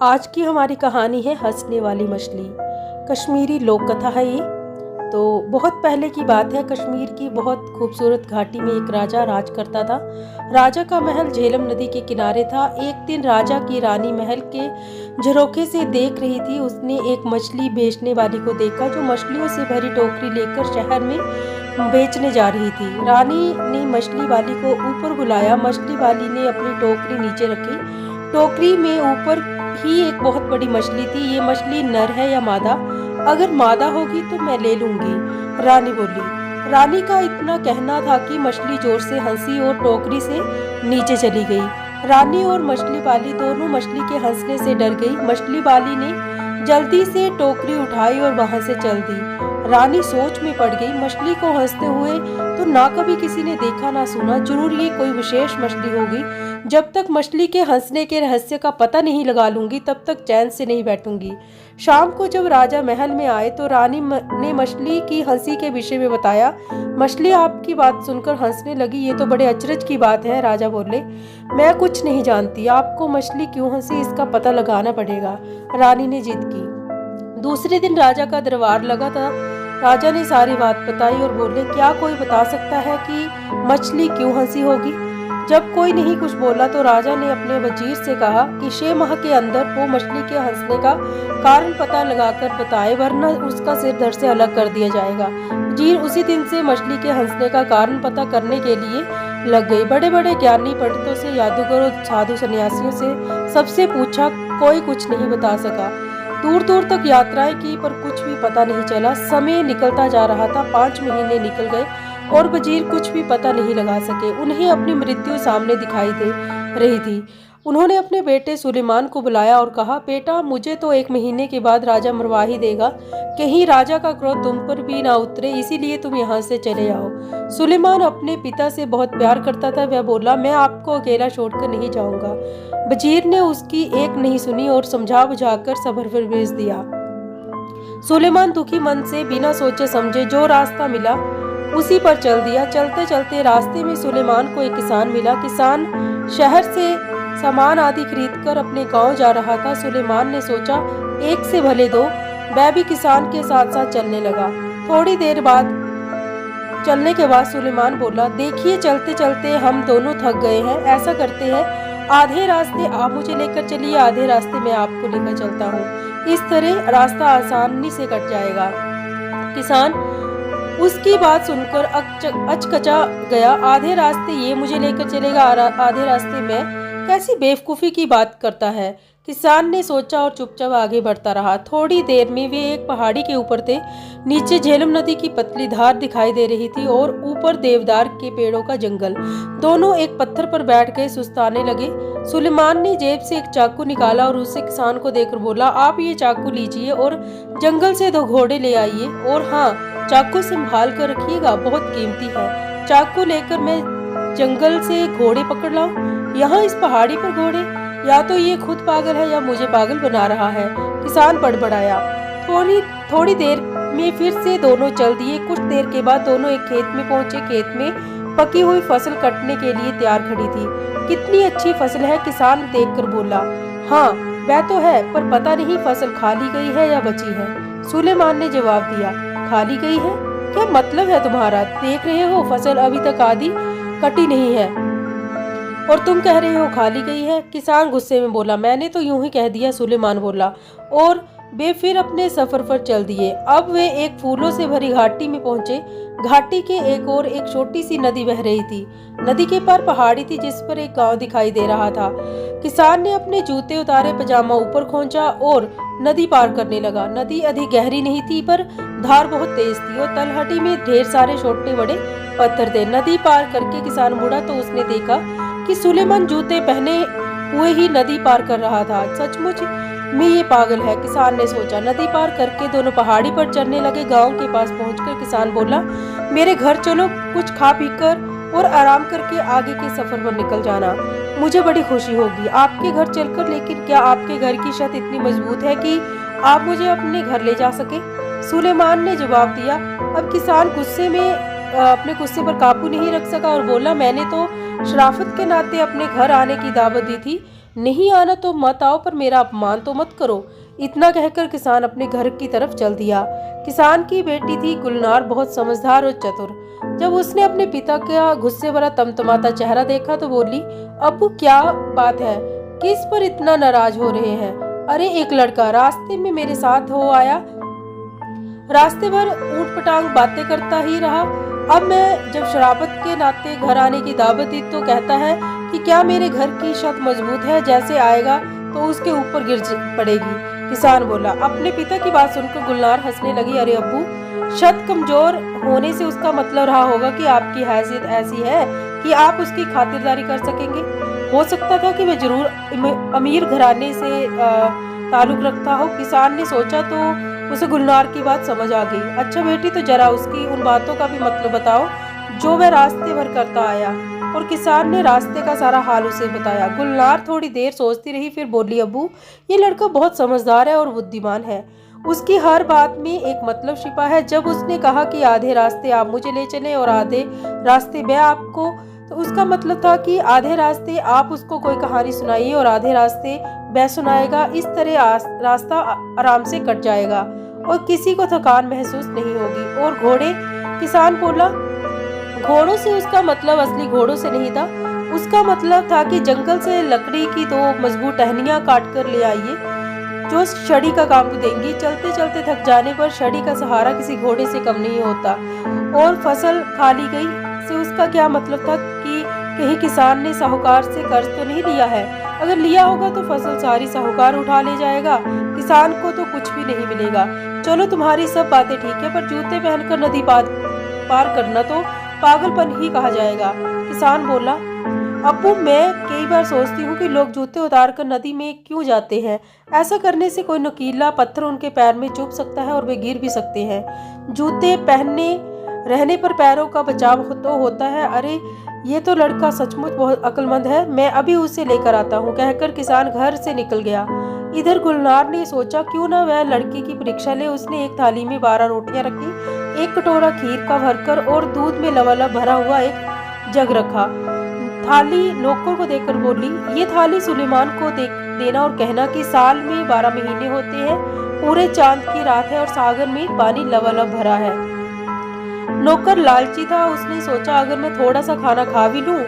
आज की हमारी कहानी है हंसने वाली मछली। कश्मीरी लोक कथा है ये। तो बहुत पहले की बात है। कश्मीर की बहुत खूबसूरत घाटी में एक राजा राज करता था। राजा का महल झेलम नदी के किनारे था। एक दिन राजा की रानी महल के झरोखे से देख रही थी। उसने एक मछली बेचने वाली को देखा जो मछलियों से भरी टोकरी लेकर शहर में बेचने जा रही थी। रानी ने मछली वाली को ऊपर बुलाया। मछली वाली ने अपनी टोकरी नीचे रखी। टोकरी में ऊपर ही एक बहुत बड़ी मछली थी। ये मछली नर है या मादा? अगर मादा होगी तो मैं ले लूंगी, रानी बोली। रानी का इतना कहना था कि मछली जोर से हंसी और टोकरी से नीचे चली गई। रानी और मछली वाली दोनों मछली के हंसने से डर गई। मछली वाली ने जल्दी से टोकरी उठाई और वहां से चल दी। रानी सोच में पड़ गई। मछली को हंसते हुए तो ना कभी किसी ने देखा ना सुना। जरूर ये कोई विशेष मछली होगी। जब तक मछली के हंसने के रहस्य का पता नहीं लगा लूंगी तब तक चैन से नहीं बैठूंगी। शाम को जब राजा महल में आए तो रानी ने मछली की हंसी के विषय में बताया। मछली आपकी बात सुनकर हंसने लगी। ये तो बड़े अचरज की बात है, राजा बोले। मैं कुछ नहीं जानती। आपको मछली क्यों हंसी इसका पता लगाना पड़ेगा, रानी ने जिद की। दूसरे दिन राजा का दरबार लगा था। राजा ने सारी बात बताई और बोले, क्या कोई बता सकता है कि मछली क्यों हंसी होगी? जब कोई नहीं कुछ बोला तो राजा ने अपने वजीर से कहा कि 6 माह के अंदर वो मछली के हंसने का कारण पता लगाकर बताए, वरना उसका सिर धड़ से अलग कर दिया जाएगा। वजीर उसी दिन से मछली के हंसने का कारण पता करने के लिए लग गई। बड़े बड़े ज्ञानी पंडितों से, जादूगरों, साधु सन्यासियों से सबसे पूछा, कोई कुछ नहीं बता सका। दूर दूर तक यात्राएं की पर कुछ भी पता नहीं चला। समय निकलता जा रहा था। 5 महीने निकल गए और वजीर कुछ भी पता नहीं लगा सके। उन्हें अपनी मृत्यु सामने दिखाई दे रही थी। उन्होंने अपने बेटे सुलेमान को बुलाया और कहा, बेटा, मुझे तो 1 महीने के बाद राजा मरवा ही देगा। कहीं राजा का क्रोध तुम पर भी ना उतरे, इसीलिए तुम यहाँ से चले आओ। सुलेमान अपने पिता से बहुत प्यार करता था। वह बोला, मैं आपको अकेला छोड़कर नहीं जाऊंगा। वजीर ने उसकी एक नहीं सुनी और समझा बुझाकर सफर पर भेज दिया। सुलेमान दुखी मन से बिना सोचे समझे जो रास्ता मिला उसी पर चल दिया। चलते चलते रास्ते में सुलेमान को एक किसान मिला। किसान शहर से सामान आदि खरीदकर अपने गांव जा रहा था। सुलेमान ने सोचा, एक से भले दो। वह भी किसान के साथ साथ चलने लगा। थोड़ी देर बाद चलने के बाद सुलेमान बोला, देखिए, चलते चलते हम दोनों थक गए हैं। ऐसा करते हैं, आधे रास्ते आप मुझे लेकर चलिए, आधे रास्ते मैं आपको लेकर चलता हूँ। इस तरह रास्ता आसानी से कट जाएगा। किसान उसकी बात सुनकर अचकचा गया। आधे रास्ते ये मुझे लेकर चलेगा, आधे रास्ते मैं? कैसी बेवकूफ़ी की बात करता है, किसान ने सोचा और चुपचाप आगे बढ़ता रहा। थोड़ी देर में वे एक पहाड़ी के ऊपर थे। नीचे झेलम नदी की पतली धार दिखाई दे रही थी और ऊपर देवदार के पेड़ों का जंगल। दोनों एक पत्थर पर बैठ गए, सुस्ताने लगे। सुलेमान ने जेब से एक चाकू निकाला और उसे किसान को देकर बोला, आप ये चाकू लीजिए और जंगल से 2 घोड़े ले आइए, और हाँ, चाकू संभाल कर रखिएगा, बहुत कीमती है। चाकू लेकर मैं जंगल से घोड़े पकड़ लाऊं? यहाँ इस पहाड़ी पर घोड़े? या तो ये खुद पागल है या मुझे पागल बना रहा है, किसान बड़बड़ाया। थोड़ी देर में फिर से दोनों चल दिए। कुछ देर के बाद दोनों एक खेत में पहुंचे। खेत में पकी हुई फसल कटने के लिए तैयार खड़ी थी। कितनी अच्छी फसल है, किसान देखकर बोला। हाँ, वह तो है, पर पता नहीं फसल खाली गई है या बची है। सुलेमान ने जवाब दिया, खाली गई है? क्या मतलब है तुम्हारा? देख रहे हो, फसल अभी तक आधी कटी नहीं है और तुम कह रहे हो खाली गई है। किसान गुस्से में बोला, मैंने तो यूं ही कह दिया, सुलेमान बोला, और वे फिर अपने सफर पर चल दिए। अब वे एक फूलों से भरी घाटी में पहुंचे। घाटी के एक ओर एक छोटी सी नदी बह रही थी। नदी के पार पहाड़ी थी जिस पर एक गांव दिखाई दे रहा था। किसान ने अपने जूते उतारे, पजामा ऊपर खींचा और नदी पार करने लगा। नदी अधिक गहरी नहीं थी पर धार बहुत तेज थी और तलहटी में ढेर सारे छोटे बड़े पत्थर थे। नदी पार करके किसान मुड़ा तो उसने देखा कि सुलेमान जूते पहने हुए ही नदी पार कर रहा था। सचमुच में ये पागल है, किसान ने सोचा। नदी पार करके दोनों पहाड़ी पर चढ़ने लगे। गांव के पास पहुंचकर किसान बोला, मेरे घर चलो, कुछ खा पी कर और आराम करके आगे के सफर पर निकल जाना। मुझे बड़ी खुशी होगी आपके घर चलकर, लेकिन क्या आपके घर की छत इतनी मजबूत है कि आप मुझे अपने घर ले जा सके? सुलेमान ने जवाब दिया। अब किसान अपने गुस्से पर काबू नहीं रख सका और बोला, मैंने तो शराफत के नाते अपने घर आने की दावत दी थी। नहीं आना तो मत आओ, पर मेरा अपमान तो मत करो। इतना कहकर किसान अपने घर की तरफ चल दिया। किसान की बेटी थी गुलनार, बहुत समझदार और चतुर। जब उसने अपने पिता का गुस्से भरा तमतमाता चेहरा देखा तो बोली, अब्बू क्या बात है, किस पर इतना नाराज हो रहे हैं? अरे एक लड़का रास्ते में मेरे साथ हो आया, रास्ते भर ऊट पटांग बातें करता ही रहा। अब मैं जब शराबत के नाते घर आने की दावत दी तो कहता है कि क्या मेरे घर की छत मजबूत है, जैसे आएगा तो उसके ऊपर गिर पड़ेगी। किसान बोला। अपने पिता की बात सुनकर गुलनार हंसने लगी। अरे अब्बू, छत कमजोर होने से उसका मतलब रहा होगा कि आपकी हैसियत ऐसी है कि आप उसकी खातिरदारी कर सकेंगे। हो सकता था कि मैं जरूर अमीर घराने से ताल्लुक रखता हो। किसान ने सोचा तो उसे गुलनार की बात समझ आ गई। अच्छा बेटी, तो जरा उसकी उन बातों का भी मतलब बताओ जो वह रास्ते भर करता आया। और किसान ने रास्ते का सारा हाल उसे बताया। गुलनार थोड़ी देर सोचती रही, फिर बोली, अब्बू ये लड़का बहुत समझदार है और बुद्धिमान है। उसकी हर बात में एक मतलब छिपा है। जब उसने कहा कि आधे रास्ते आप मुझे ले चलें और आधे रास्ते मैं आपको, तो उसका मतलब था कि आधे रास्ते आप उसको कोई कहानी सुनाइए और आधे रास्ते वह सुनाएगा। इस तरह रास्ता आराम से कट जाएगा और किसी को थकान महसूस नहीं होगी। और घोड़े? किसान बोला। घोड़ों से उसका मतलब असली घोड़ों से नहीं था। उसका मतलब था कि जंगल से लकड़ी की 2 मजबूत टहनियां काट कर ले आइए जो छड़ी का काम देंगी। चलते चलते थक जाने पर छड़ी का सहारा किसी घोड़े से कम नहीं होता। और फसल खा ली गई से उसका क्या मतलब था कि कहीं किसान ने साहूकार से कर्ज तो नहीं लिया है? अगर लिया होगा तो फसल सारी साहूकार उठा ले जाएगा, किसान को तो कुछ भी नहीं मिलेगा। चलो तुम्हारी सब बातें ठीक है, पर जूते पहनकर नदी पार करना तो पागलपन ही कहा जाएगा। किसान बोला। अब्बू, मैं कई बार सोचती हूँ कि लोग जूते उतारकर नदी में क्यों जाते हैं। ऐसा करने से कोई नुकीला पत्थर उनके पैर में चुभ सकता है और वे गिर भी सकते हैं। जूते पहनने रहने पर पैरों का बचाव तो होता है। अरे ये तो लड़का सचमुच बहुत अक्लमंद है, मैं अभी उसे लेकर आता हूँ, कहकर किसान घर से निकल गया। इधर गुलनार ने सोचा क्यों ना वह लड़की की परीक्षा ले। उसने एक थाली में 12 रोटियां रखी, एक कटोरा खीर का भरकर और दूध में लबालब भरा हुआ एक जग रखा। थाली नौकर को देकर बोली, ये थाली सुलेमान को देना और कहना कि साल में 12 महीने होते हैं, पूरे चांद की रात है और सागर में पानी लबालब भरा है। नौकर लालची था। उसने सोचा अगर मैं थोड़ा सा खाना खा भी लूं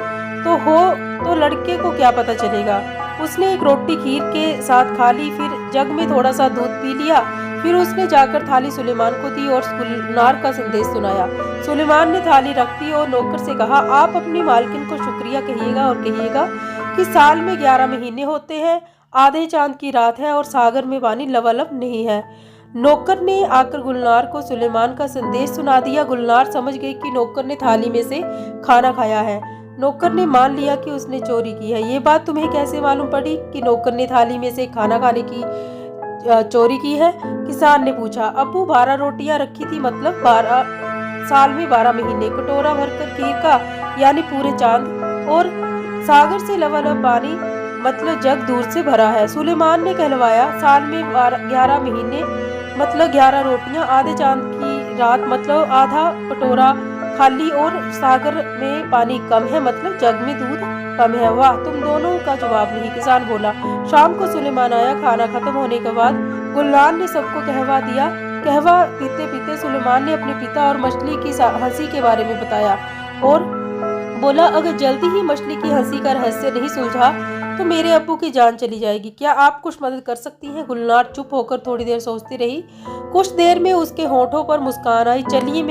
तो लड़के को क्या पता चलेगा। उसने एक रोटी खीर के साथ खा ली, फिर जग में थोड़ा सा दूध पी लिया। फिर उसने जाकर थाली सुलेमान को दी और गुलनार का संदेश सुनाया। सुलेमान ने थाली रख दी और नौकर से कहा, आप अपनी मालकिन को शुक्रिया कहिएगा और कहिएगा कि साल में 11 महीने होते हैं, आधे चांद की रात है और सागर में पानी लबालब नहीं है। नौकर ने आकर गुलनार को सुलेमान का संदेश सुना दिया। गुलनार समझ गई कि नौकर ने थाली में से खाना खाया है। नौकर ने मान लिया कि उसने चोरी की है। ये बात तुम्हें कैसे मालूम पड़ी कि नौकर ने थाली में से खाना खाने की चोरी की है? किसान ने पूछा। अब्बू, 12 रोटियां रखी थी, मतलब 12 साल में 12 महीने, कटोरा भरकर खीर का यानी पूरे चांद, और सागर से लबालब पानी मतलब जग दूर से भरा है। सुलेमान ने कहलवाया। साल में 11 महीने मतलब 11 रोटियां, आधे चांद की रात मतलब आधा कटोरा खाली, और सागर में पानी कम है मतलब जग में दूध कम है। वाह, तुम दोनों का जवाब नहीं। किसान बोला। शाम को सुलेमान आया। खाना खत्म होने के बाद गुलनार ने सबको कहवा दिया। कहवा पीते पीते सुलेमान ने अपने पिता और मछली की हंसी के बारे में बताया और बोला, अगर जल्दी ही मछली की हंसी का रहस्य नहीं सुलझा तो मेरे अब्बू की जान चली जाएगी। क्या आप कुछ मदद कर सकती हैं? गुलनार चुप होकर थोड़ी देर सोचती रही। कुछ देर में उसके होठों पर मुस्कान आई। चलिए,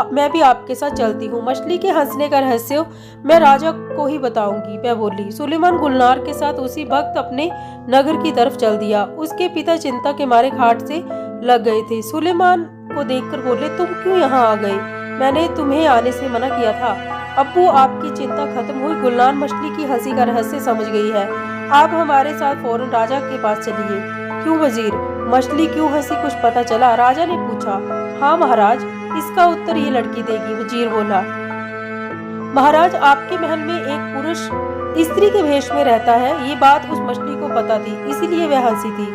मैं भी आपके साथ चलती हूँ। मछली के हंसने का रहस्य मैं राजा को ही बताऊंगी, वह बोली। सुलेमान गुलनार के साथ उसी वक्त अपने नगर की तरफ चल दिया। उसके पिता चिंता के मारे खाट से लग गए थे। सुलेमान को देखकर बोले, तुम क्यों यहाँ आ गए? मैंने तुम्हें आने से मना किया था। अब्बू, आपकी चिंता खत्म हुई। गुलनार मछली की हंसी का रहस्य समझ गई है। आप हमारे साथ फौरन राजा के पास चलिए। क्यों वजीर? मछली क्यों हंसी, कुछ पता चला? राजा ने पूछा। हाँ महाराज, इसका उत्तर ये लड़की देगी, वजीर बोला। महाराज, आपके महल में एक पुरुष स्त्री के भेष में रहता है। ये बात उस मछली को पता थी, इसीलिए वह हंसी थी।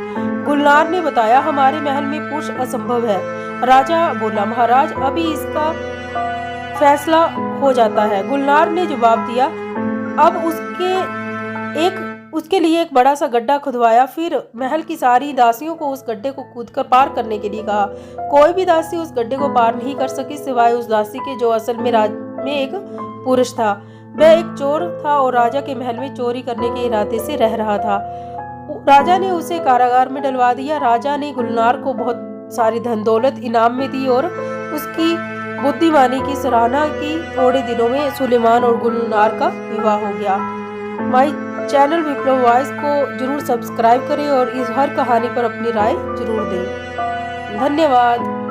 गुलनार ने बताया, हमारे महल में पुरुष असंभव है। राजा बोला, महाराज अभी इसका फैसला हो जाता है। गुलनार ने जवाब दिया। अब उसके लिए एक बड़ा सा गड्ढा खुदवाया। फिर महल की सारी दासियों को उस गड्ढे को कूदकर पार करने के लिए कहा। कोई भी दासी उस गड्ढे को पार नहीं कर सकी सिवाय उस दासी के जो असल में राज में एक पुरुष था। वह एक चोर था और राजा के महल में चोरी करने के इरादे से रह रहा था। राजा ने उसे कारागार में डलवा दिया। राजा ने गुलनार को बहुत सारी धन दौलत इनाम में दी और उसकी बुद्धिमानी की सराहना की। थोड़े दिनों में सुलेमान और गुलनार का विवाह हो गया। माई चैनल विप्लव वॉइस को जरूर सब्सक्राइब करें और इस हर कहानी पर अपनी राय जरूर दें। धन्यवाद।